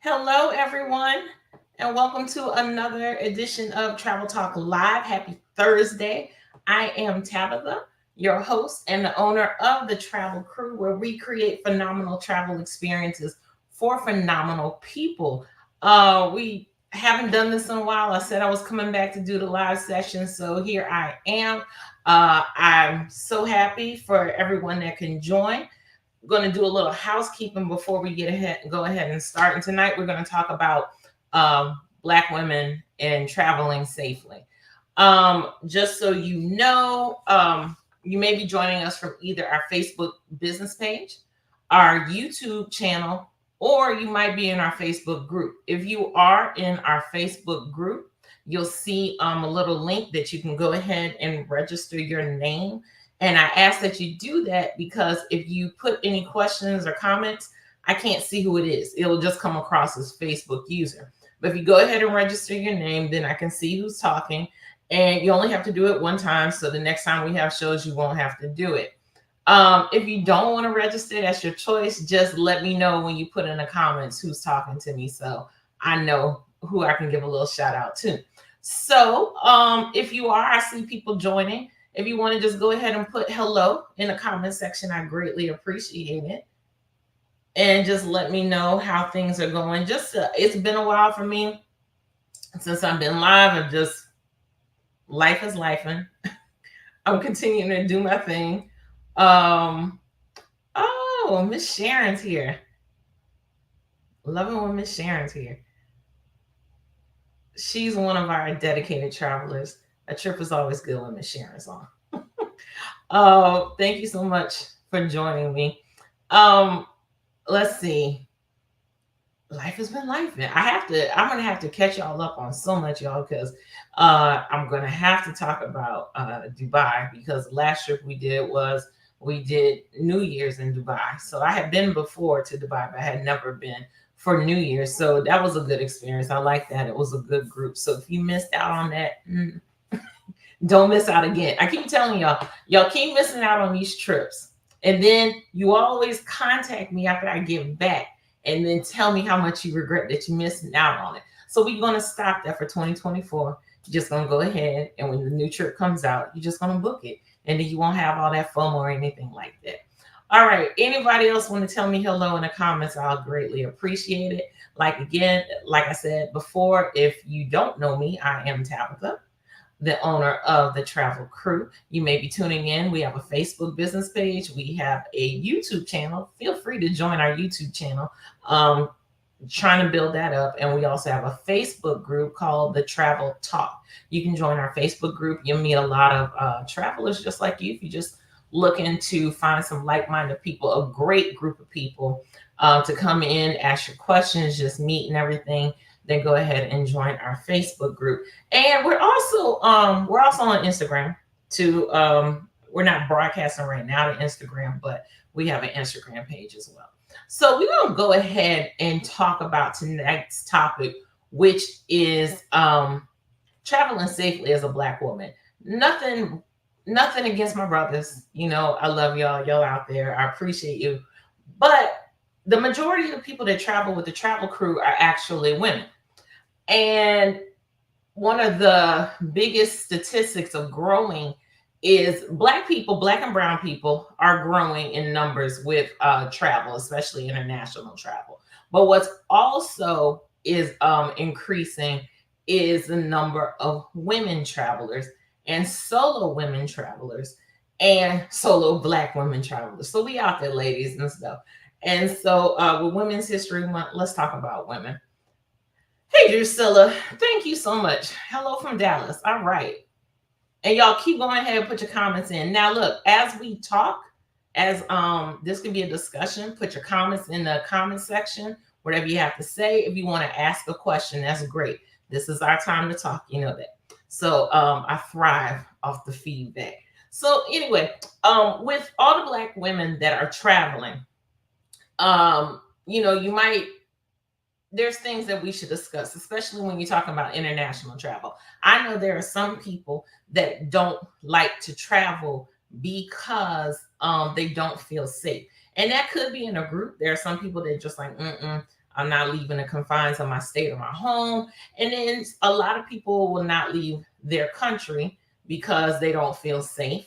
Hello, everyone, and welcome to another edition of Travel Talk Live. Happy Thursday. I am Tabitha, your host and the owner of the Travel Crew, where we create phenomenal travel experiences for phenomenal people. We haven't done this in a while. I said I was coming back to do the live session, so here I am. I'm so happy for everyone that can join. Going to do a little housekeeping before we go ahead and start. And tonight we're going to talk about Black women and traveling safely. Just so you know, you may be joining us from either our Facebook business page, our YouTube channel, or you might be in our Facebook group. If you are in our Facebook group, you'll see a little link that you can go ahead and register your name. And I ask that you do that because if you put any questions or comments, I can't see who it is. It'll just come across as Facebook user. But if you go ahead and register your name, then I can see who's talking. And you only have to do it one time. So the next time we have shows, you won't have to do it. If you don't want to register, that's your choice. Just let me know when you put in the comments who's talking to me so I know who I can give a little shout out to. So if you are, I see people joining. If you want to just go ahead and put hello in the comment section, I greatly appreciate it. And just let me know how things are going. It's been a while for me since I've been live. Life is lifing. I'm continuing to do my thing. Oh, Miss Sharon's here. Loving when Miss Sharon's here. She's one of our dedicated travelers. A trip is always good when Miss Sharon's on. Thank you so much for joining me. Let's see. Life has been life, man. I'm gonna have to catch y'all up on so much, y'all, because I'm gonna have to talk about Dubai because the last trip we did New Year's in Dubai. So I had been before to Dubai, but I had never been for New Year's. So that was a good experience. I like that. It was a good group. So if you missed out on that, don't miss out again. I keep telling y'all keep missing out on these trips. And then you always contact me after I get back and then tell me how much you regret that you missed out on it. So we're going to stop that for 2024. You're just going to go ahead, and when the new trip comes out, you're just going to book it. And then you won't have all that FOMO or anything like that. All right. Anybody else want to tell me hello in the comments? I'll greatly appreciate it. Like I said before, if you don't know me, I am Tabitha, the owner of the Travel Crew. You may be tuning in. We have a Facebook business page. We have a YouTube channel. Feel free to join our YouTube channel. Trying to build that up. And we also have a Facebook group called the Travel Talk. You can join our Facebook group. You'll meet a lot of travelers just like you. If you just looking to find some like-minded people, a great group of people to come in, ask your questions, just meet and everything, then go ahead and join our Facebook group. And we're also on Instagram too. We're not broadcasting right now to Instagram, but we have an Instagram page as well. So we're going to go ahead and talk about tonight's topic, which is traveling safely as a Black woman. Nothing against my brothers. You know, I love y'all out there. I appreciate you. But the majority of the people that travel with the Travel Crew are actually women. And one of the biggest statistics of growing is Black people, Black and brown people are growing in numbers with travel, especially international travel. But what's also is increasing is the number of women travelers and solo women travelers and solo Black women travelers. So we out there, ladies and stuff. And so with Women's History Month, let's talk about women. Hey, Drusilla, thank you so much. Hello from Dallas. All right. And y'all keep going ahead and put your comments in. Now, look, as we talk, as this can be a discussion, put your comments in the comment section, whatever you have to say. If you want to ask a question, that's great. This is our time to talk. You know that. So I thrive off the feedback. So anyway, with all the Black women that are traveling, there's things that we should discuss, especially when you're talking about international travel. I know there are some people that don't like to travel because they don't feel safe. And that could be in a group. There are some people that just like, I'm not leaving the confines of my state or my home. And then a lot of people will not leave their country because they don't feel safe.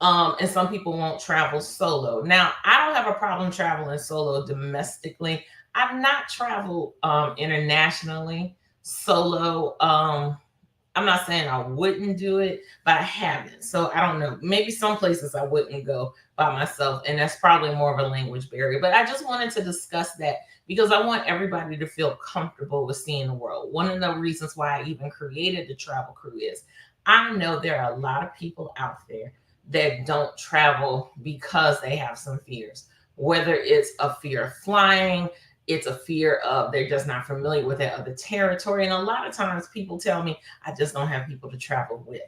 And some people won't travel solo. Now, I don't have a problem traveling solo domestically. I've not traveled internationally solo. I'm not saying I wouldn't do it, but I haven't. So I don't know. Maybe some places I wouldn't go by myself, and that's probably more of a language barrier. But I just wanted to discuss that because I want everybody to feel comfortable with seeing the world. One of the reasons why I even created the travel crew is I know there are a lot of people out there that don't travel because they have some fears, whether it's a fear of flying, it's a fear of they're just not familiar with that other territory. And a lot of times people tell me, I just don't have people to travel with.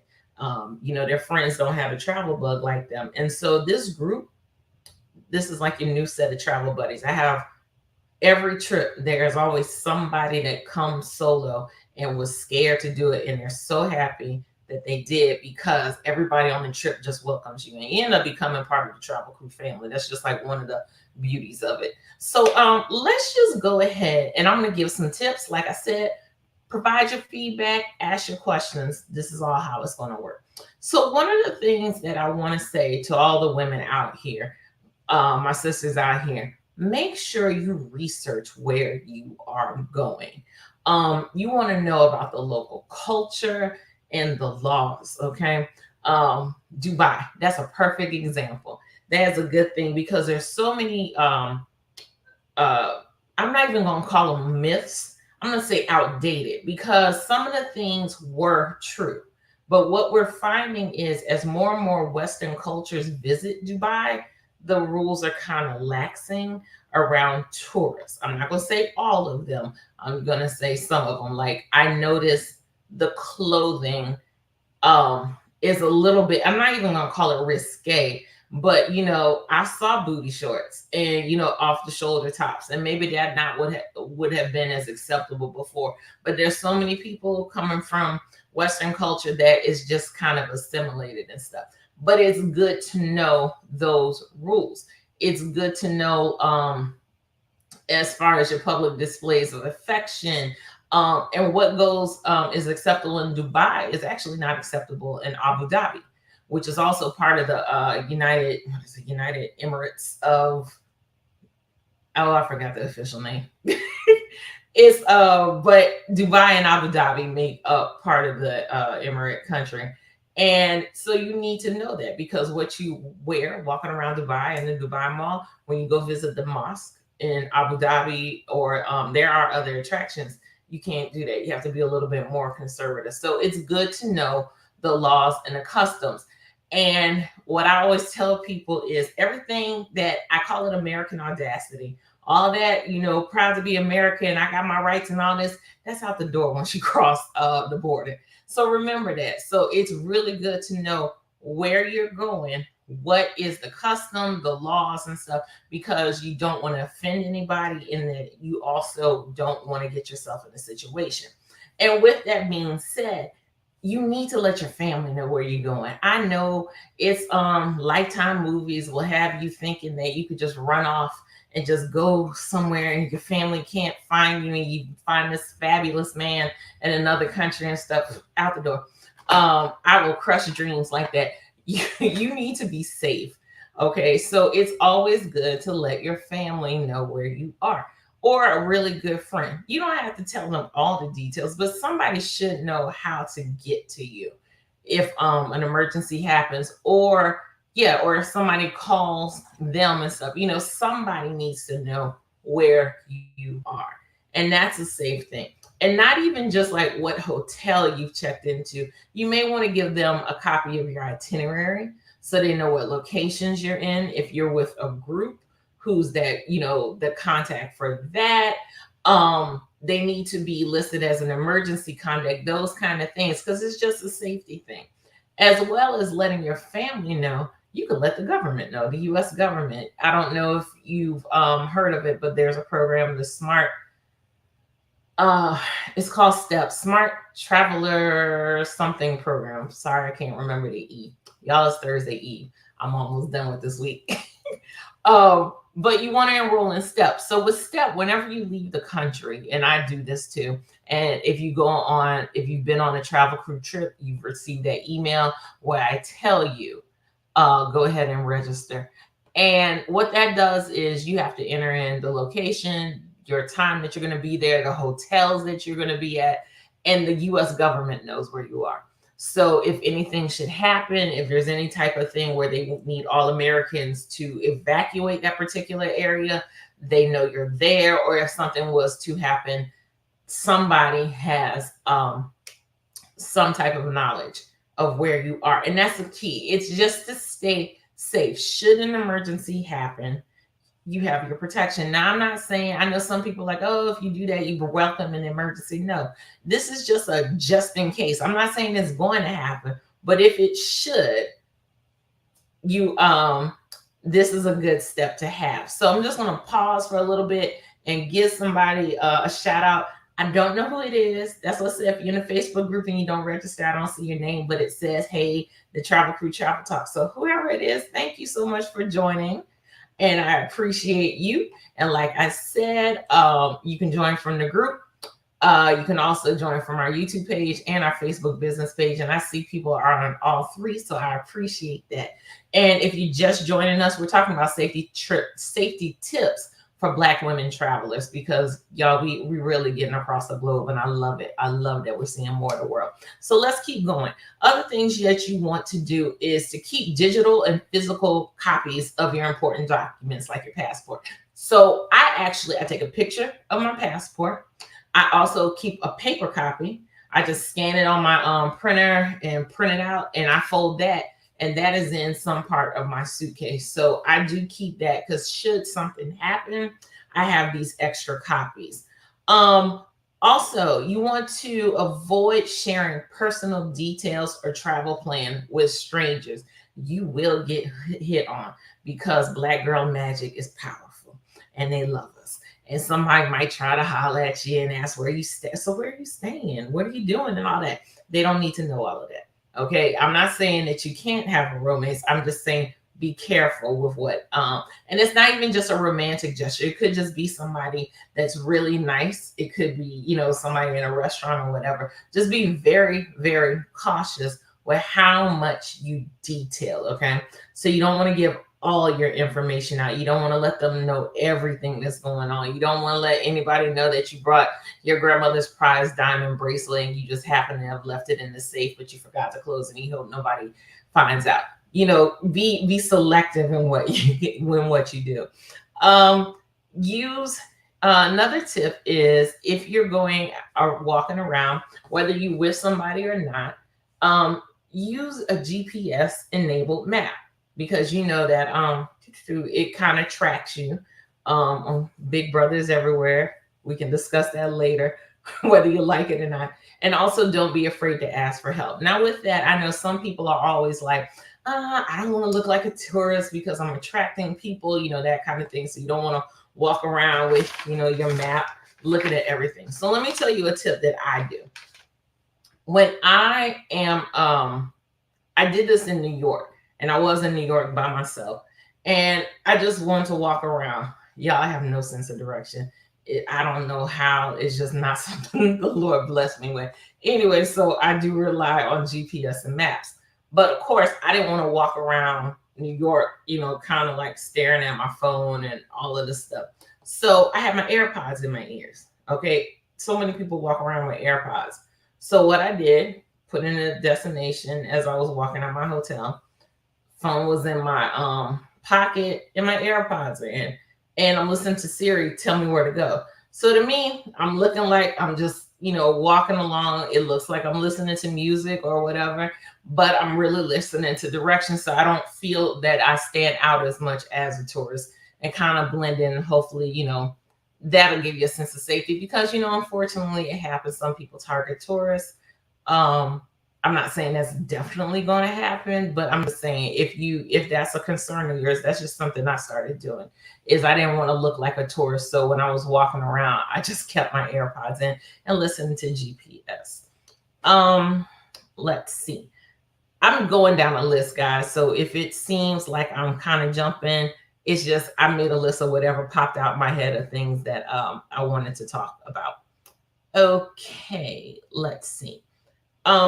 Their friends don't have a travel bug like them. And so this group, this is like your new set of travel buddies. I have every trip, there's always somebody that comes solo and was scared to do it. And they're so happy that they did because everybody on the trip just welcomes you and you end up becoming part of the travel crew family. That's just like one of the beauties of it. So let's just go ahead and I'm going to give some tips. Like I said, provide your feedback, ask your questions. This is all how it's going to work. So one of the things that I want to say to all the women out here, my sisters out here, make sure you research where you are going. You want to know about the local culture and the laws, okay? Dubai, that's a perfect example. That's a good thing because there's so many I'm not even going to call them myths. I'm going to say outdated because some of the things were true. But what we're finding is as more and more Western cultures visit Dubai, the rules are kind of laxing around tourists. I'm not going to say all of them. I'm going to say some of them. Like I noticed the clothing is a little bit, I'm not even going to call it risque, but I saw booty shorts and off the shoulder tops, and maybe that not would have been as acceptable before. But there's so many people coming from Western culture that is just kind of assimilated and stuff. But it's good to know those rules. It's good to know as far as your public displays of affection. And what goes is acceptable in Dubai is actually not acceptable in Abu Dhabi, which is also part of the United Emirates of, oh, I forgot the official name. It's but Dubai and Abu Dhabi make up part of the Emirate country. And so you need to know that because what you wear walking around Dubai and the Dubai Mall, when you go visit the mosque in Abu Dhabi, or there are other attractions, you can't do that. You have to be a little bit more conservative. So it's good to know the laws and the customs. And what I always tell people is everything that I call it American audacity, all that, proud to be American, I got my rights and all this, that's out the door once you cross the border. So remember that. So it's really good to know where you're going, what is the custom, the laws and stuff, because you don't want to offend anybody and that you also don't want to get yourself in a situation. And with that being said, you need to let your family know where you're going. I know it's Lifetime movies will have you thinking that you could just run off and just go somewhere and your family can't find you and you find this fabulous man in another country and stuff out the door. I will crush dreams like that. You need to be safe. Okay, so it's always good to let your family know where you are, or a really good friend. You don't have to tell them all the details, but somebody should know how to get to you if an emergency happens, or or if somebody calls them and stuff. Somebody needs to know where you are, and that's a safe thing. And not even just like what hotel you've checked into. You may want to give them a copy of your itinerary so they know what locations you're in. If you're with a group, who's that, the contact for that. They need to be listed as an emergency contact, those kind of things, because it's just a safety thing. As well as letting your family know, you can let the government know, the US government. I don't know if you've heard of it, but there's a program, the SMART, it's called STEP, Smart Traveler something program. Sorry, I can't remember the E. Y'all, it's Thursday Eve. I'm almost done with this week. But you want to enroll in STEP. So with STEP, whenever you leave the country, and I do this too, and if you've been on a travel crew trip, you've received that email where I tell you, go ahead and register. And what that does is you have to enter in the location, your time that you're going to be there, the hotels that you're going to be at, and the US government knows where you are. So if anything should happen, if there's any type of thing where they need all Americans to evacuate that particular area, they know you're there. Or if something was to happen, somebody has some type of knowledge of where you are. And that's the key. It's just to stay safe. Should an emergency happen, you have your protection. Now, I'm not saying, I know some people like, oh, if you do that, you welcome an emergency. No, this is just a just in case. I'm not saying it's going to happen, but if it should, you this is a good step to have. So I'm just going to pause for a little bit and give somebody a shout out. I don't know who it is. That's what I said. If you're in a Facebook group and you don't register, I don't see your name, but it says, hey, the Travel Crew Travel Talk. So whoever it is, thank you so much for joining. And I appreciate you. And like I said, you can join from the group. You can also join from our YouTube page and our Facebook business page. And I see people are on all three, so I appreciate that. And if you just joining us, we're talking about safety tips for Black women travelers, because y'all, we really getting across the globe, and I love it. I love that we're seeing more of the world. So let's keep going. Other things that you want to do is to keep digital and physical copies of your important documents, like your passport. So I take a picture of my passport. I also keep a paper copy. I just scan it on my printer and print it out, and I fold that. And that is in some part of my suitcase. So I do keep that, because should something happen, I have these extra copies. Also, you want to avoid sharing personal details or travel plan with strangers. You will get hit on, because Black girl magic is powerful and they love us. And somebody might try to holler at you and ask where you stay. So where are you staying? What are you doing? And all that. They don't need to know all of that. Okay, I'm not saying that you can't have a romance. I'm just saying be careful with what. And it's not even just a romantic gesture. It could just be somebody that's really nice. It could be, somebody in a restaurant or whatever. Just be very, very cautious with how much you detail. Okay, so you don't want to give all your information out. You don't want to let them know everything that's going on. You don't want to let anybody know that you brought your grandmother's prized diamond bracelet and you just happen to have left it in the safe, but you forgot to close it and you hope nobody finds out. Be selective in what you do. Use another tip is, if you're going or walking around, whether you with somebody or not, use a GPS enabled map, because you know that it kind of tracks you. Big Brother's everywhere. We can discuss that later, whether you like it or not. And also, don't be afraid to ask for help. Now, with that, I know some people are always like, I don't want to look like a tourist because I'm attracting people, that kind of thing. So you don't want to walk around with, your map, looking at everything. So let me tell you a tip that I do. When I am, I did this in New York. And I was in New York by myself. And I just wanted to walk around. Y'all, I have no sense of direction. I don't know how. It's just not something the Lord blessed me with. Anyway, so I do rely on GPS and maps. But of course, I didn't want to walk around New York, kind of like staring at my phone and all of this stuff. So I had my AirPods in my ears. Okay. So many people walk around with AirPods. So what I did, put in a destination as I was walking out my hotel. Phone was in my pocket and my AirPods are in, and I'm listening to Siri tell me where to go. So to me, I'm looking like I'm just, walking along. It looks like I'm listening to music or whatever, but I'm really listening to directions. So I don't feel that I stand out as much as a tourist, and kind of blend in. Hopefully, that'll give you a sense of safety, because, unfortunately it happens. Some people target tourists. I'm not saying that's definitely going to happen, but I'm just saying, if that's a concern of yours, that's just something I started doing, is I didn't want to look like a tourist. So when I was walking around, I just kept my AirPods in and listened to GPS. Let's see. I'm going down a list, guys. So if it seems like I'm kind of jumping, It's just I made a list of whatever popped out in my head of things that I wanted to talk about. Okay, let's see.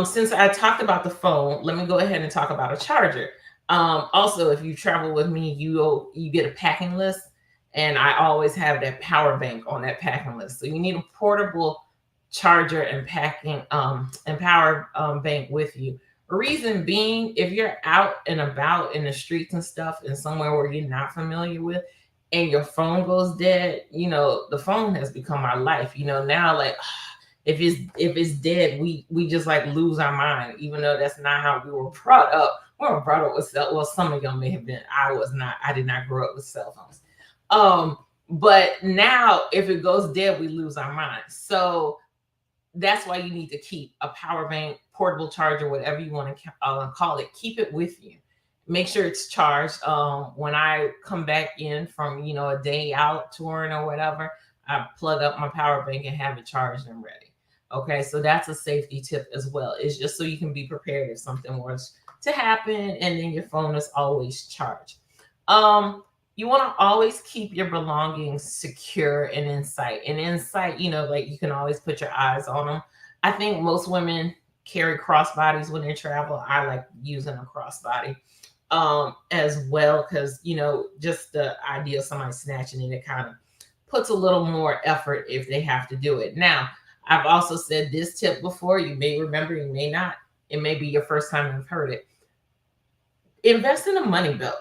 Since I talked about the phone, let me go ahead and talk about a charger. Also, if you travel with me, you get a packing list, and I always have that power bank on that packing list. So you need a portable charger and packing and power bank with you. Reason being, if you're out and about in the streets and stuff, and somewhere where you're not familiar with, and your phone goes dead, the phone has become our life. Now, like, if it's dead, we just like lose our mind, even though that's not how we were brought up. We were brought up with well, some of y'all may have been. I was not. I did not grow up with cell phones. But now if it goes dead, we lose our mind. So that's why you need to keep a power bank, portable charger, whatever you want to call it. Keep it with you. Make sure it's charged. When I come back in from a day out touring or whatever, I plug up my power bank and have it charged and ready. Okay, so that's a safety tip as well. It's just so you can be prepared if something was to happen, and then your phone is always charged. You want to always keep your belongings secure and in sight. And in sight, like you can always put your eyes on them. I think most women carry crossbodies when they travel. I like using a crossbody as well, because just the idea of somebody snatching it kind of puts a little more effort if they have to do it. Now, I've also said this tip before. You may remember, you may not. It may be your first time you've heard it. Invest in a money belt.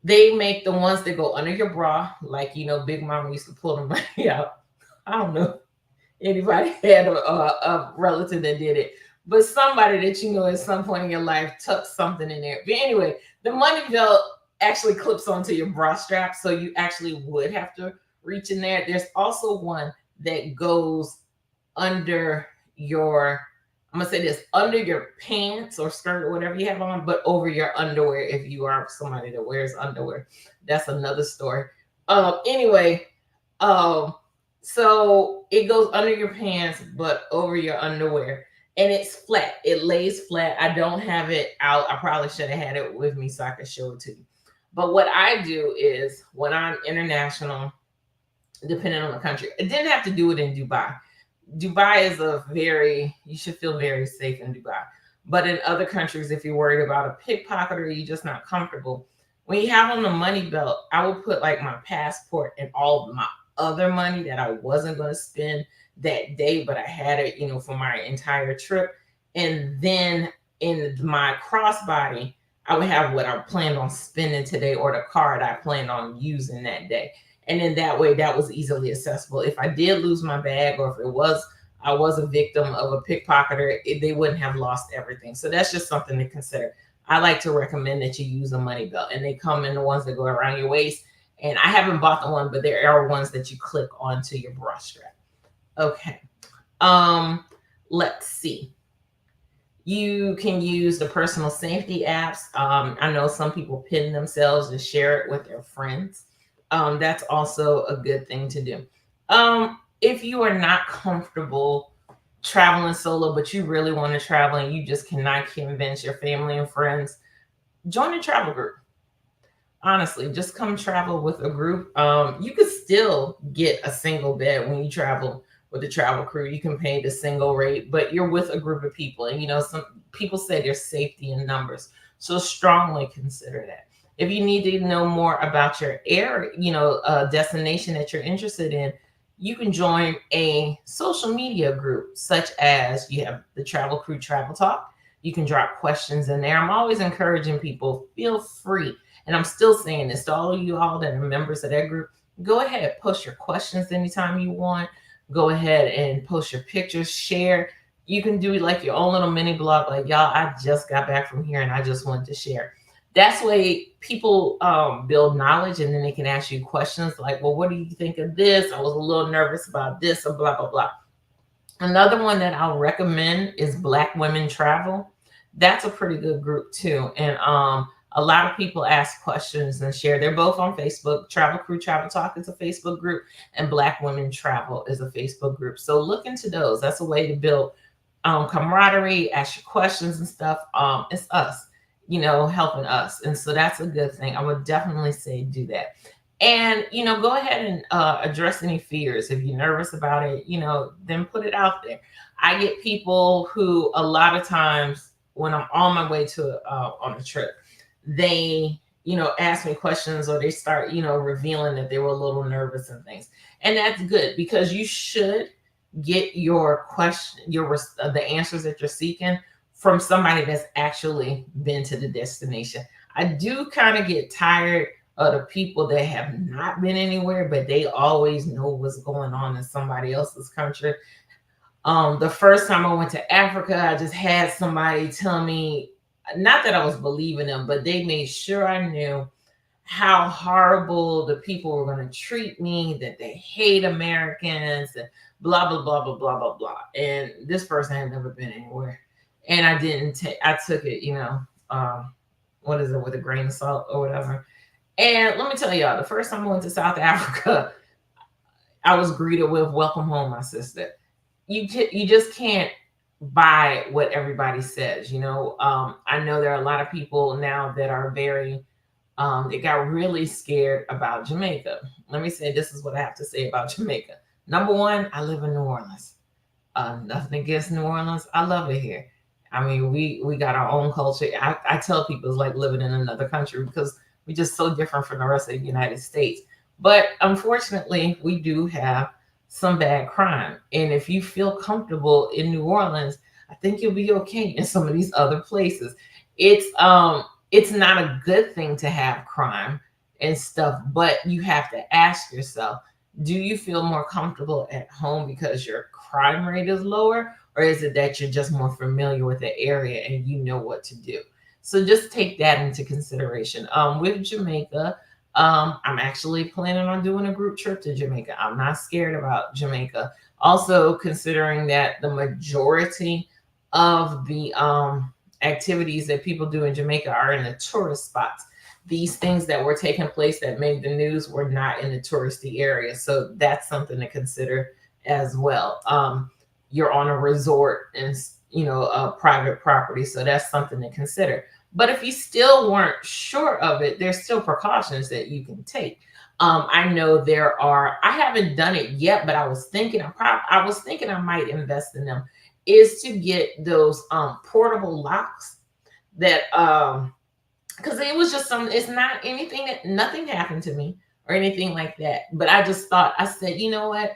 They make the ones that go under your bra, like Big Mama used to pull the money out. I don't know anybody had a relative that did it, but somebody that at some point in your life tucked something in there. But anyway, the money belt actually clips onto your bra strap, so you actually would have to reach in there. There's also one that goes under your, I'm gonna say this, under your pants or skirt or whatever you have on, but over your underwear if you are somebody that wears underwear. That's another story. Anyway, so it goes under your pants but over your underwear, and it's flat. It lays flat. I don't have it out. I probably should have had it with me so I could show it to you. But what I do is when I'm international, depending on the country, I didn't have to do it in Dubai. Dubai is you should feel very safe in Dubai. But in other countries, if you're worried about a pickpocket or you're just not comfortable, when you have on the money belt, I would put like my passport and all my other money that I wasn't going to spend that day, but I had it, for my entire trip. And then in my crossbody, I would have what I planned on spending today or the card I planned on using that day. And in that way, that was easily accessible. If I did lose my bag, or if I was a victim of a pickpocketer, they wouldn't have lost everything. So that's just something to consider. I like to recommend that you use a money belt, and they come in the ones that go around your waist. And I haven't bought the one, but there are ones that you click onto your bra strap. Okay. Let's see. You can use the personal safety apps. I know some people pin themselves and share it with their friends. That's also a good thing to do. If you are not comfortable traveling solo, but you really want to travel and you just cannot convince your family and friends, join a travel group. Honestly, just come travel with a group. You could still get a single bed when you travel with a travel crew. You can pay the single rate, but you're with a group of people. And some people say there's safety in numbers. So strongly consider that. If you need to know more about your destination that you're interested in, you can join a social media group, such as you have the Travel Crew Travel Talk. You can drop questions in there. I'm always encouraging people, feel free. And I'm still saying this to all of you all that are members of that group. Go ahead, post your questions anytime you want. Go ahead and post your pictures, share. You can do like your own little mini blog, like, y'all, I just got back from here and I just wanted to share. That's way people build knowledge, and then they can ask you questions like, well, what do you think of this? I was a little nervous about this, or blah, blah, blah. Another one that I'll recommend is Black Women Travel. That's a pretty good group too. And a lot of people ask questions and share. They're both on Facebook. Travel Crew Travel Talk is a Facebook group, and Black Women Travel is a Facebook group. So look into those. That's a way to build camaraderie, ask your questions and stuff. It's us. helping us. And so that's a good thing. I would definitely say do that. And, go ahead and address any fears. If you're nervous about it, then put it out there. I get people who a lot of times when I'm on my way to on a trip, they, ask me questions or they start, revealing that they were a little nervous and things. And that's good because you should get your question, the answers that you're seeking from somebody that's actually been to the destination. I do kind of get tired of the people that have not been anywhere, but they always know what's going on in somebody else's country. The first time I went to Africa, I just had somebody tell me, not that I was believing them, but they made sure I knew how horrible the people were going to treat me, that they hate Americans, and blah, blah, blah, blah, blah, blah, blah. And this person had never been anywhere. And I didn't take, I took it, what is it, with a grain of salt or whatever. And let me tell y'all, the first time I went to South Africa, I was greeted with "Welcome home, my sister." You just can't buy what everybody says. I know there are a lot of people now that are very they got really scared about Jamaica. Let me say, this is what I have to say about Jamaica. Number one, I live in New Orleans. Nothing against New Orleans. I love it here. I mean, we got our own culture. I tell people it's like living in another country because we're just so different from the rest of the United States. But unfortunately, we do have some bad crime. And if you feel comfortable in New Orleans, I think you'll be okay in some of these other places. It's not a good thing to have crime and stuff, but you have to ask yourself, do you feel more comfortable at home because your crime rate is lower, or is it that you're just more familiar with the area and you know what to do? So just take that into consideration. With Jamaica, I'm actually planning on doing a group trip to Jamaica. I'm not scared about Jamaica. Also, considering that the majority of the activities that people do in Jamaica are in the tourist spots. These things that were taking place that made the news were not in the touristy area. So that's something to consider as well. You're on a resort and, a private property. So that's something to consider. But if you still weren't sure of it, there's still precautions that you can take. I know I haven't done it yet, but I was thinking I might invest in them, is to get those portable locks that because it was just it's not anything, that nothing happened to me or anything like that. But I just thought, I said, you know what?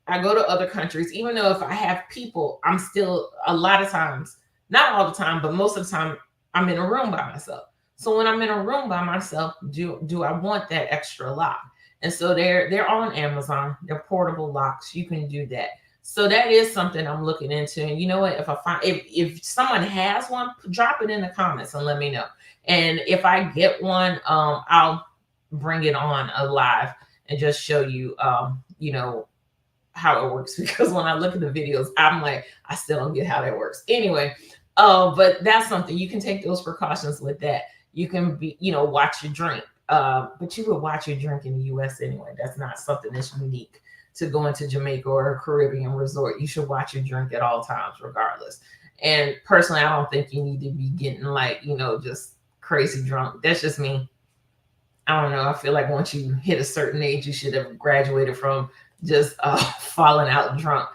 I go to other countries, even though if I have people, I'm still a lot of times, not all the time, but most of the time, I'm in a room by myself. So when I'm in a room by myself, do I want that extra lock? And so they're on Amazon. They're portable locks. You can do that. So that is something I'm looking into. And you know what? If someone has one, drop it in the comments and let me know. And if I get one, I'll bring it on live and just show you, how it works. Because when I look at the videos, I'm like, I still don't get how that works. Anyway, but that's something you can take those precautions with that. You can watch your drink. But you would watch your drink in the US anyway. That's not something that's unique to go into Jamaica or a Caribbean resort. You should watch your drink at all times, regardless. And personally, I don't think you need to be getting just crazy drunk. That's just me. I don't know. I feel like once you hit a certain age, you should have graduated from just falling out drunk.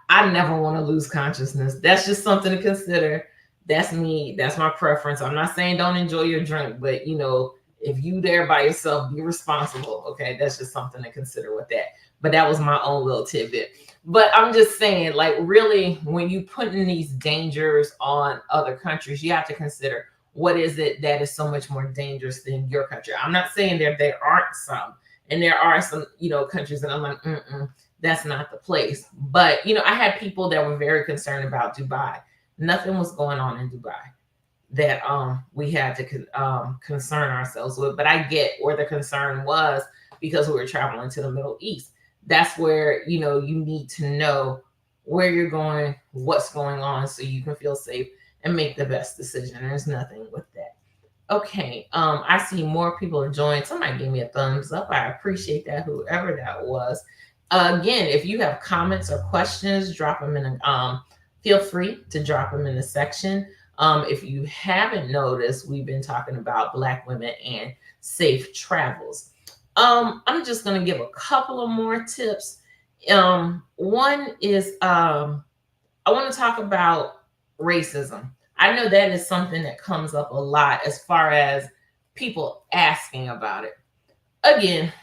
I never want to lose consciousness. That's just something to consider. That's me. That's my preference. I'm not saying don't enjoy your drink, but if you there by yourself, be responsible. Okay, that's just something to consider with that. But that was my own little tidbit. But I'm just saying, like, really, when you put in these dangers on other countries, you have to consider what is it that is so much more dangerous than your country. I'm not saying there aren't some, and there are some, countries that I'm like, that's not the place. But I had people that were very concerned about Dubai. Nothing was going on in Dubai that we had to concern ourselves with. But I get where the concern was, because we were traveling to the Middle East. That's where you need to know where you're going, what's going on, so you can feel safe and make the best decision. There's nothing with that. Okay, I see more people are joining. Somebody give me a thumbs up. I appreciate that, whoever that was. Again, if you have comments or questions, drop them in. Feel free to drop them in the section. If you haven't noticed, we've been talking about Black women and safe travels. I'm just going to give a couple of more tips. One is I want to talk about racism. I know that is something that comes up a lot as far as people asking about it. Again,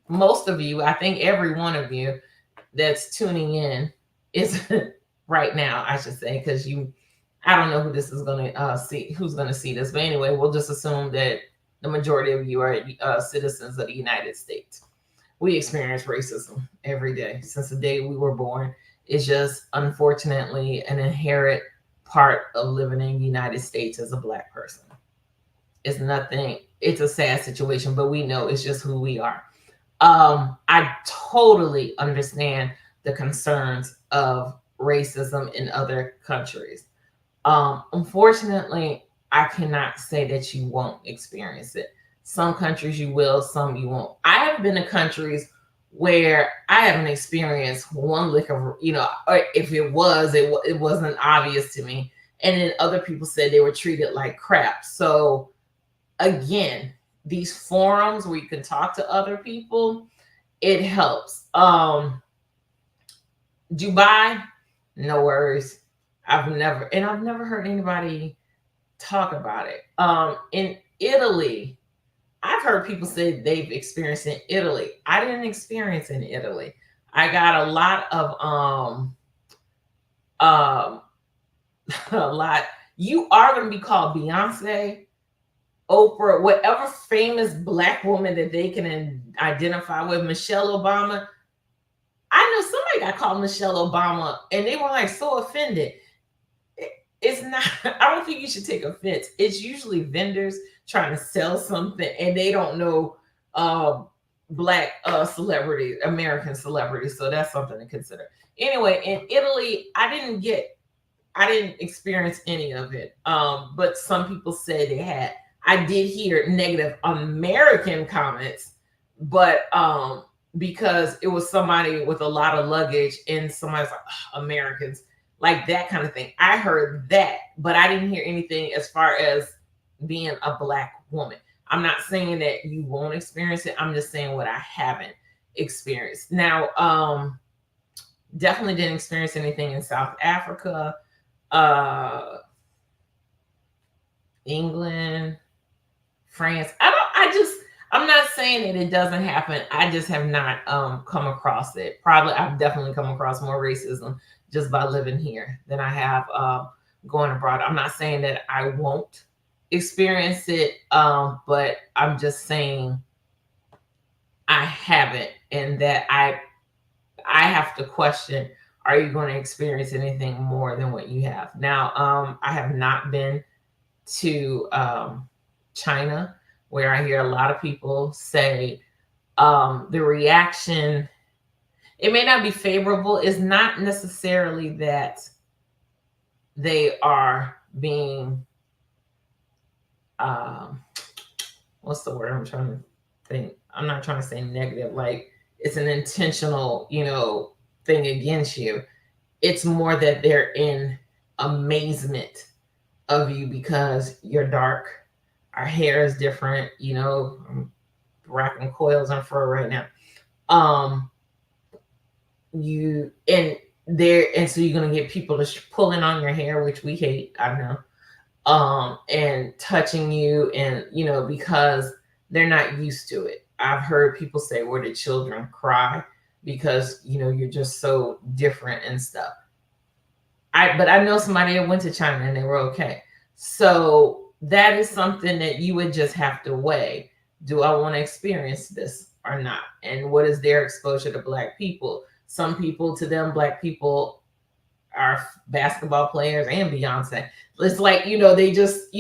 most of you, I think every one of you that's tuning in is right now, I should say, because I don't know who this is going to see, who's going to see this, but anyway, we'll just assume that the majority of you are citizens of the United States. We experience racism every day since the day we were born. It's just unfortunately an inherent part of living in the United States as a Black person. It's nothing, it's a sad situation, but we know it's just who we are. I totally understand the concerns of racism in other countries. Unfortunately, I cannot say that you won't experience it. Some countries you will, some you won't. I have been to countries where I haven't experienced one lick of, or if it was, it wasn't obvious to me. And then other people said they were treated like crap. So again, these forums where you can talk to other people, it helps. Dubai, no worries. I've never heard anybody talk about it. In Italy, I've heard people say they've experienced in Italy. I didn't experience in Italy. I got a lot of um a lot. You are going to be called Beyonce, Oprah, whatever famous Black woman that they can identify with, Michelle Obama. I know somebody got called Michelle Obama and they were like so offended. It's not, I don't think you should take offense. It's usually vendors trying to sell something and they don't know Black celebrities, American celebrities. So that's something to consider. Anyway, in Italy, I didn't experience any of it. But some people said they had. I did hear negative American comments, but because it was somebody with a lot of luggage and somebody's like, Americans, like that kind of thing. I heard that, but I didn't hear anything as far as being a Black woman. I'm not saying that you won't experience it. I'm just saying what I haven't experienced. Now, definitely didn't experience anything in South Africa, England, France. I'm not saying that it doesn't happen. I just have not come across it. Probably I've definitely come across more racism just by living here than I have going abroad. I'm not saying that I won't experience it, but I'm just saying I haven't, and that I have to question, are you going to experience anything more than what you have? Now, I have not been to China, where I hear a lot of people say the reaction, it may not be favorable. It's not necessarily that they are being, what's the word I'm trying to think? I'm not trying to say negative, like it's an intentional, thing against you. It's more that they're in amazement of you because you're dark. Our hair is different, I'm rocking coils on fur right now. You and there, and so you're gonna get people pulling on your hair, which we hate, I know, and touching you, and because they're not used to it. I've heard people say, "Where did children cry?" Because you're just so different and stuff. But I know somebody that went to China and they were okay. So that is something that you would just have to weigh. Do I want to experience this or not? And what is their exposure to Black people? Some people, to them, Black people are basketball players and Beyonce. It's like, they just,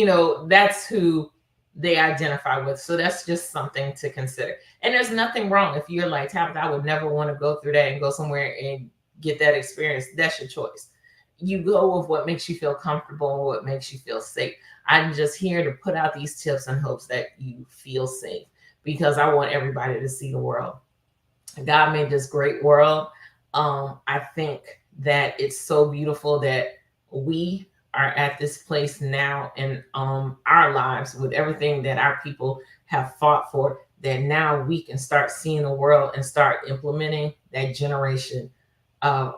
that's who they identify with. So that's just something to consider. And there's nothing wrong if you're like, Tabitha, I would never want to go through that and go somewhere and get that experience. That's your choice. You go with what makes you feel comfortable and what makes you feel safe. I'm just here to put out these tips in hopes that you feel safe, because I want everybody to see the world. God made this great world. I think that it's so beautiful that we are at this place now in our lives with everything that our people have fought for, that now we can start seeing the world and start implementing that generation of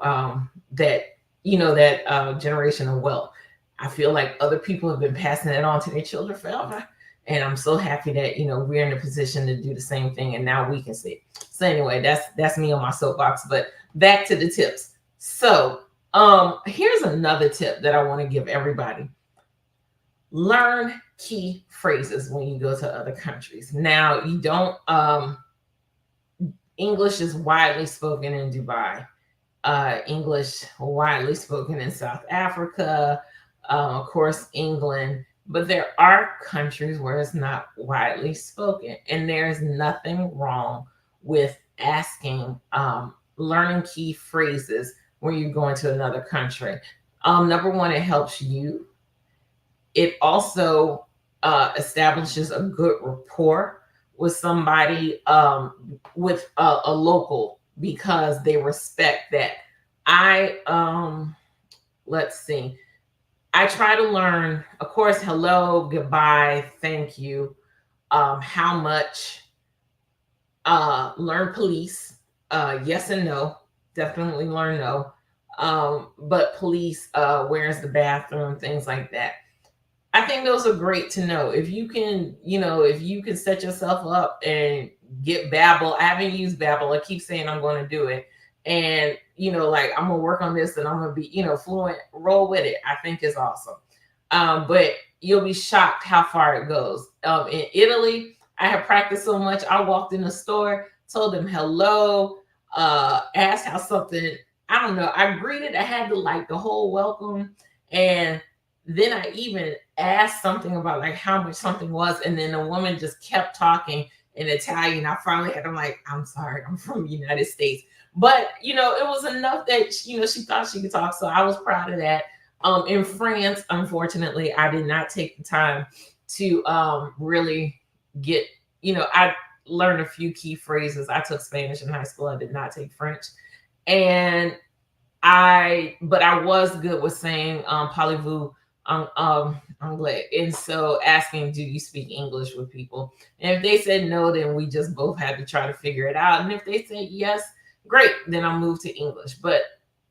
that that generation of wealth. I feel like other people have been passing it on to their children forever, and I'm so happy that we're in a position to do the same thing, and now we can see it. So anyway, that's me on my soapbox. But back to the tips. So here's another tip that I want to give everybody. Learn key phrases when you go to other countries. Now, you don't English is widely spoken in Dubai. English widely spoken in South Africa, of course, England. But there are countries where it's not widely spoken, and there's nothing wrong with asking, learning key phrases when you're going to another country. Number one, it helps you. It also establishes a good rapport with somebody, with a local, because they respect that. I let's see. I try to learn, of course, hello, goodbye, thank you, how much, learn police, yes and no, definitely learn no. But police, where's the bathroom, things like that. I think those are great to know. If you can, if you can set yourself up and get Babbel. I haven't used Babbel. I keep saying I'm going to do it. And, like I'm going to work on this and I'm going to be, fluent, roll with it. I think it's awesome. But you'll be shocked how far it goes. In Italy, I have practiced so much. I walked in the store, told them hello, asked how something, I don't know, I greeted, I had to like the whole welcome. And then I even asked something about like how much something was, and then the woman just kept talking in Italian. I finally had, I'm like, I'm sorry, I'm from the United States. But it was enough that she thought she could talk. So I was proud of that. In France, unfortunately, I did not take the time to really get, I learned a few key phrases. I took Spanish in high school. I did not take French. And but I was good with saying parlez-vous anglais. And so asking, do you speak English with people? And if they said no, then we just both had to try to figure it out. And if they said yes, great, then I'll move to English. But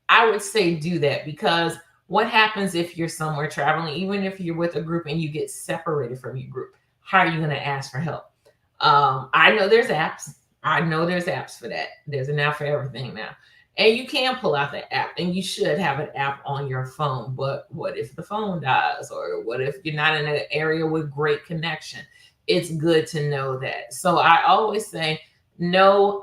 I would say do that, because what happens if you're somewhere traveling, even if you're with a group and you get separated from your group? How are you going to ask for help? I know there's apps. I know there's apps for that. There's an app for everything now. And you can pull out the app, and you should have an app on your phone. But what if the phone dies? Or what if you're not in an area with great connection? It's good to know that. So I always say no,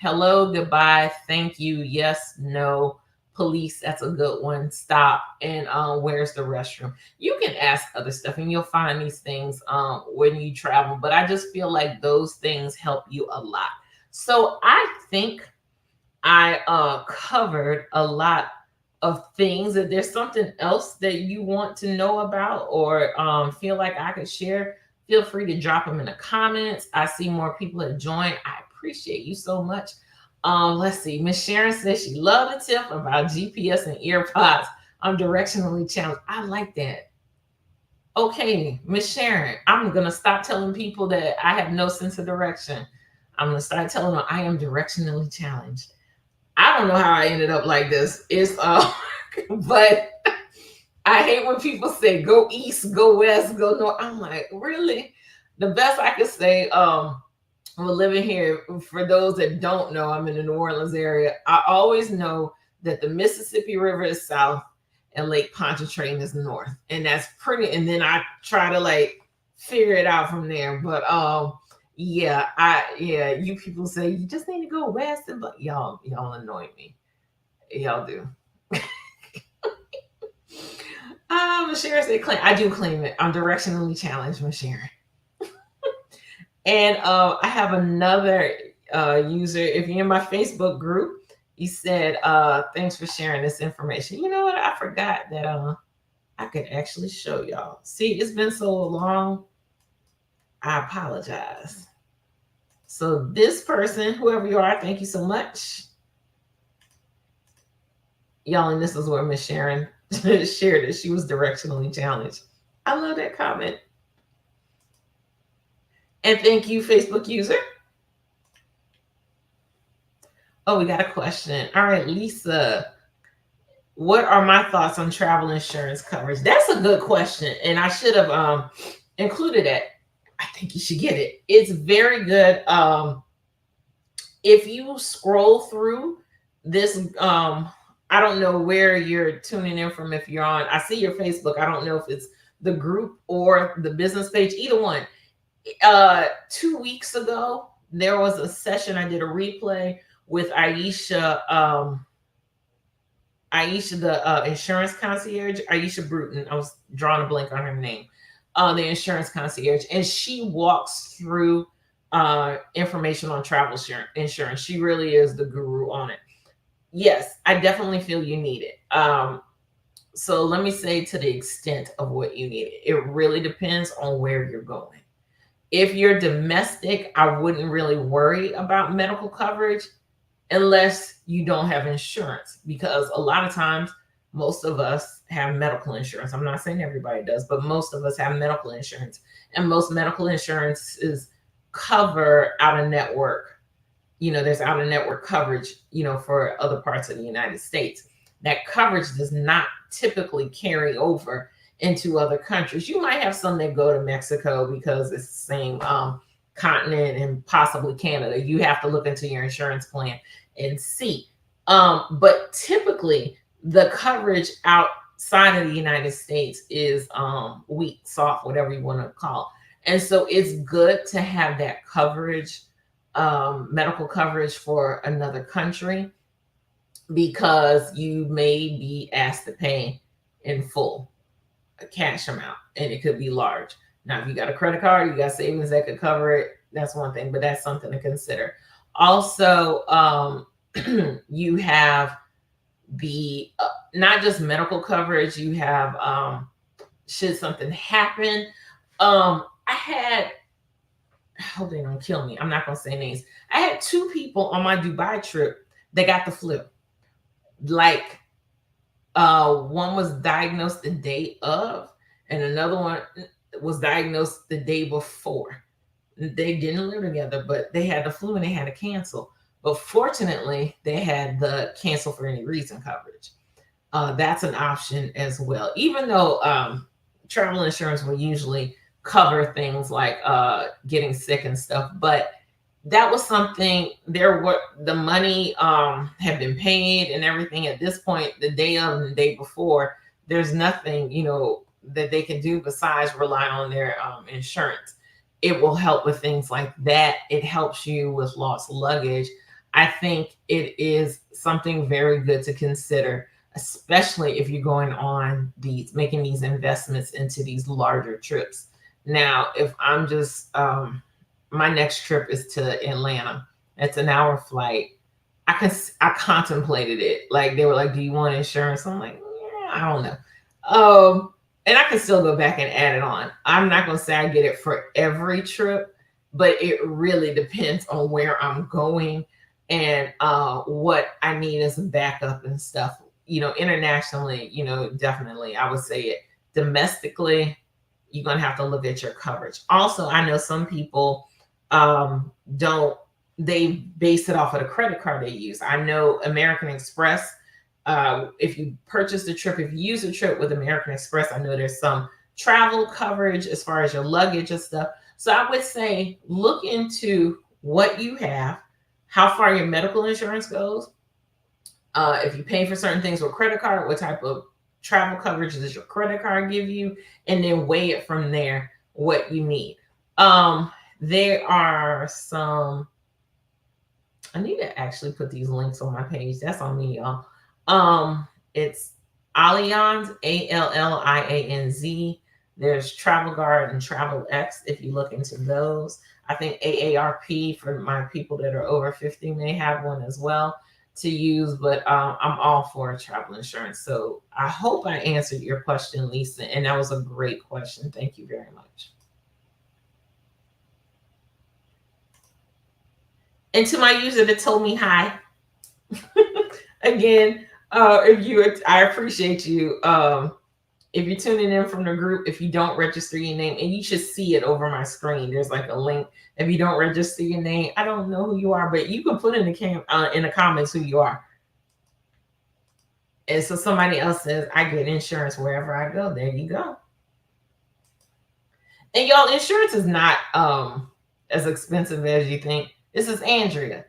hello, goodbye, thank you, yes, no, police, that's a good one, stop, and where's the restroom? You can ask other stuff, and you'll find these things when you travel. But I just feel like those things help you a lot. So I think I covered a lot of things. If there's something else that you want to know about, or feel like I could share, feel free to drop them in the comments. I see more people have joined. I appreciate you so much. Let's see. Miss Sharon says she loved the tip about GPS and earpods. I'm directionally challenged. I like that. Okay, Miss Sharon, I'm gonna stop telling people that I have no sense of direction. I'm gonna start telling them I am directionally challenged. I don't know how I ended up like this. It's but I hate when people say go east, go west, go north. I'm like, really? The best I could say, we're living here. For those that don't know, I'm in the New Orleans area. I always know that the Mississippi River is south and Lake Pontchartrain is north, and that's pretty. And then I try to like figure it out from there. But yeah, you people say you just need to go west, and but y'all annoy me. Y'all do. Miss Sharon said, claim. I do claim it. I'm directionally challenged, Miss Sharon. And I have another user. If you're in my Facebook group, he said, thanks for sharing this information. You know what? I forgot that I could actually show y'all. See, it's been so long. I apologize. So this person, whoever you are, thank you so much. Y'all, and this is where Miss Sharon shared that she was directionally challenged. I love that comment. And thank you, Facebook user. Oh, we got a question. All right, Lisa. What are my thoughts on travel insurance coverage? That's a good question. And I should have included that. I think you should get it. It's very good. If you scroll through this, I don't know where you're tuning in from. If you're on, I see your Facebook. I don't know if it's the group or the business page, either one. 2 weeks ago, there was a session. I did a replay with Aisha. Aisha, the insurance concierge, Aisha Bruton. I was drawing a blank on her name. The insurance concierge, and she walks through information on travel insurance. She really is the guru on it. Yes, I definitely feel you need it. So let me say, to the extent of what you need, it really depends on where you're going. If you're domestic, I wouldn't really worry about medical coverage unless you don't have insurance, because a lot of times most of us have medical insurance. I'm not saying everybody does, but most of us have medical insurance, and most medical insurances cover out of network. There's out of network coverage, for other parts of the United States. That coverage does not typically carry over into other countries. You might have some that go to Mexico because it's the same continent, and possibly Canada. You have to look into your insurance plan and see. But typically the coverage outside of the United States is weak, soft, whatever you want to call it. And so it's good to have that coverage, medical coverage for another country, because you may be asked to pay in full a cash amount, and it could be large. Now, if you got a credit card, you got savings that could cover it, that's one thing, but that's something to consider. Also, you have the not just medical coverage, you have should something happen. I had, I hope they don't kill me, I'm not gonna say names. I had 2 people on my Dubai trip that got the flu. Like, one was diagnosed the day of, and another one was diagnosed the day before. They didn't live together, but they had the flu and they had to cancel. But fortunately, they had the cancel for any reason coverage. That's an option as well. Even though travel insurance will usually cover things like getting sick and stuff, but that was something, the money had been paid and everything at this point, the day of and the day before. There's nothing that they can do besides rely on their insurance. It will help with things like that. It helps you with lost luggage. I think it is something very good to consider, especially if you're going on making these investments into these larger trips. Now, if I'm just my next trip is to Atlanta. It's an hour flight. I contemplated it. Like, they were like, "Do you want insurance?" I'm like, "Yeah, I don't know." And I can still go back and add it on. I'm not gonna say I get it for every trip, but it really depends on where I'm going and what I need as a backup and stuff. Internationally, definitely I would say it. Domestically, you're gonna have to look at your coverage. Also, I know some people don't, they base it off of the credit card they use. I know American Express, if you purchase the trip, if you use a trip with American Express, I know there's some travel coverage as far as your luggage and stuff. So I would say look into what you have, how far your medical insurance goes. If you pay for certain things with credit card, what type of travel coverage does your credit card give you? And then weigh it from there, what you need. There are some, I need to actually put these links on my page. That's on me, y'all. It's Allianz, Allianz. There's Travel Guard and Travel X if you look into those. I think AARP, for my people that are over 50, may have one as well to use, but I'm all for travel insurance. So I hope I answered your question, Lisa, and that was a great question. Thank you very much. And to my user that told me hi, again, I appreciate you. If you're tuning in from the group, if you don't register your name, and you should see it over my screen, there's like a link. If you don't register your name, I don't know who you are, but you can put in the comments who you are. And so somebody else says, I get insurance wherever I go. There you go. And y'all, insurance is not as expensive as you think. This is Andrea.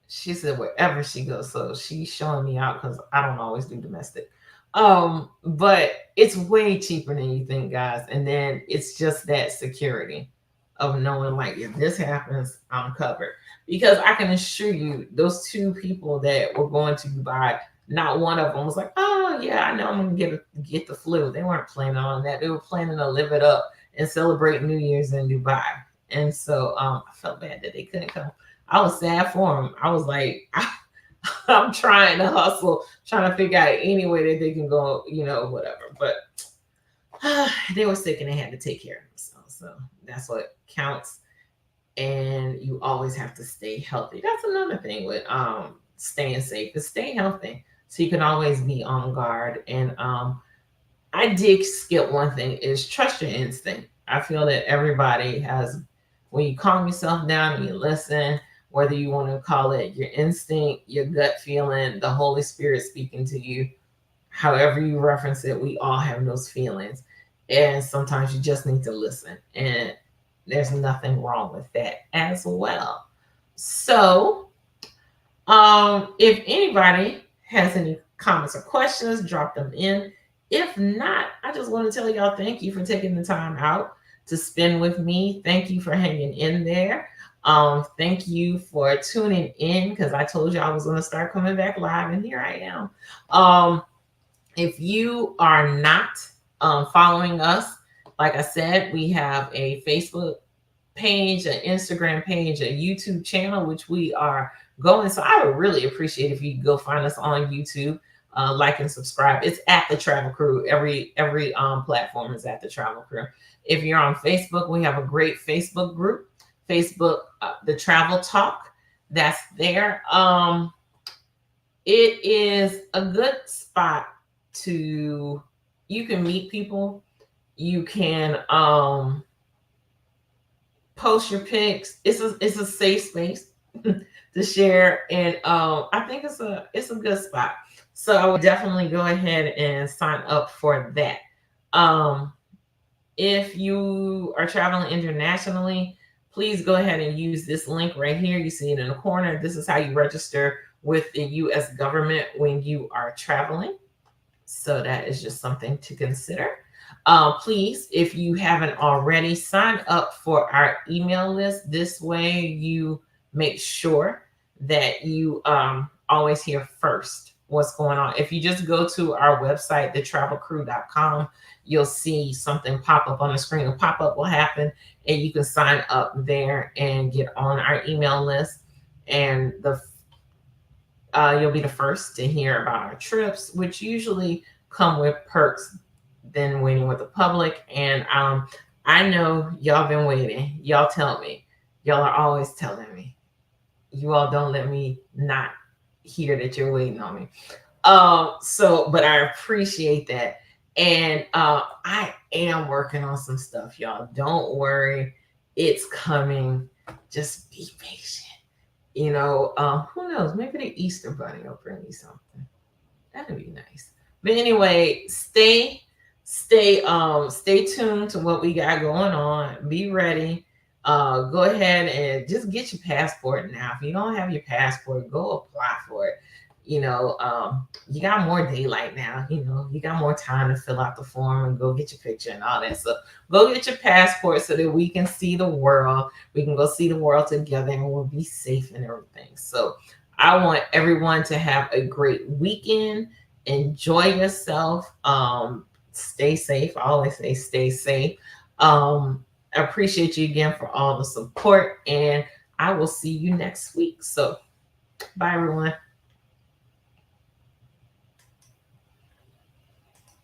She said wherever she goes. So she's showing me out because I don't always do domestic. But it's way cheaper than you think, guys. And then it's just that security of knowing, like, if this happens, I'm covered. Because I can assure you, those two people that were going to Dubai, not one of them was like, oh yeah, I know I'm gonna get the flu. They weren't planning on that. They were planning to live it up and celebrate New Year's in Dubai. And so I felt bad that they couldn't come. I was sad for them. I was like, I'm trying to hustle, trying to figure out any way that they can go, whatever. But they were sick and they had to take care of themselves. So that's what counts. And you always have to stay healthy. That's another thing with staying safe, is stay healthy. So you can always be on guard. And I did skip one thing, is trust your instinct. I feel that everybody has, when you calm yourself down and you listen, whether you want to call it your instinct, your gut feeling, the Holy Spirit speaking to you, however you reference it, we all have those feelings. And sometimes you just need to listen. And there's nothing wrong with that as well. So if anybody has any comments or questions, drop them in. If not, I just want to tell y'all thank you for taking the time out to spend with me. Thank you for hanging in there. Thank you for tuning in, because I told you I was going to start coming back live, and here I am. If you are not following us, like I said, we have a Facebook page, an Instagram page, a YouTube channel, which we are going. So I would really appreciate if you could go find us on YouTube, like and subscribe. It's at The Travel Crew. Every platform is at The Travel Crew. If you're on Facebook, we have a great Facebook group, Facebook, The Travel Talk. That's there. It is a good spot to, you can meet people. You can post your pics. It's a safe space to share, and I think it's a good spot. So I would definitely go ahead and sign up for that. If you are traveling internationally, please go ahead and use this link right here. You see it in the corner. This is how you register with the U.S. government when you are traveling. So that is just something to consider. Please, if you haven't already, sign up for our email list. This way you make sure that you always hear first what's going on. If you just go to our website, thetravelcrew.com, you'll see something pop up on the screen. A pop-up will happen, and you can sign up there and get on our email list. And you'll be the first to hear about our trips, which usually come with perks than waiting with the public. And I know y'all been waiting. Y'all tell me. Y'all are always telling me. You all don't let me not hear that you're waiting on me. But I appreciate that. And I am working on some stuff, y'all. Don't worry. It's coming. Just be patient. Who knows? Maybe the Easter Bunny will bring me something. That'd be nice. But anyway, stay tuned to what we got going on. Be ready. Go ahead and just get your passport now. If you don't have your passport, go apply for it. You got more daylight now. You got more time to fill out the form and go get your picture and all that. So go get your passport so that we can see the world. We can go see the world together, and we'll be safe and everything. So I want everyone to have a great weekend. Enjoy yourself. Stay safe. I always say stay safe. I appreciate you again for all the support, and I will see you next week. So bye, everyone.